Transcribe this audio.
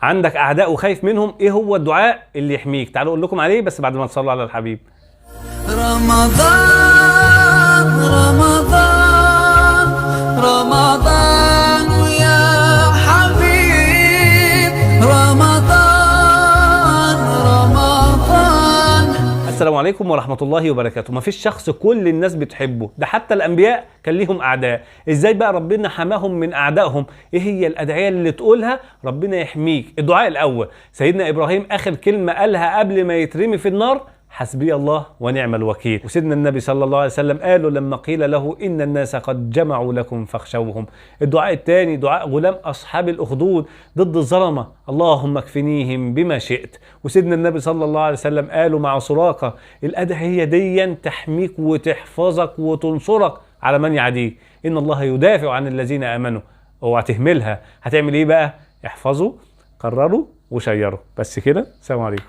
عندك اعداء وخايف منهم، ايه هو الدعاء اللي يحميك؟ تعالوا اقول لكم عليه بس بعد ما تصلوا على الحبيب. رمضان رمضان رمضان يا حبيب، رمضان رمضان. السلام عليكم ورحمة الله وبركاته. ما فيش شخص كل الناس بتحبه، ده حتى الأنبياء كان ليهم أعداء. إزاي بقى ربنا حماهم من أعدائهم؟ إيه هي الأدعية اللي تقولها ربنا يحميك؟ الدعاء الأول، سيدنا إبراهيم آخر كلمة قالها قبل ما يترمي في النار: حسبي الله ونعم الوكيل. وسيدنا النبي صلى الله عليه وسلم قالوا لما قيل له إن الناس قد جمعوا لكم فاخشوهم. الدعاء الثاني دعاء غلام أصحاب الأخدود ضد الظلمة: اللهم اكفنيهم بما شئت. وسيدنا النبي صلى الله عليه وسلم قالوا مع سراقة: الأدعية دي تحميك وتحفظك وتنصرك على من يعاديك، إن الله يدافع عن الذين آمنوا. اوعى تهملها. هتعمل إيه بقى؟ احفظوا، قرروا وشيروا. بس كده، السلام عليكم.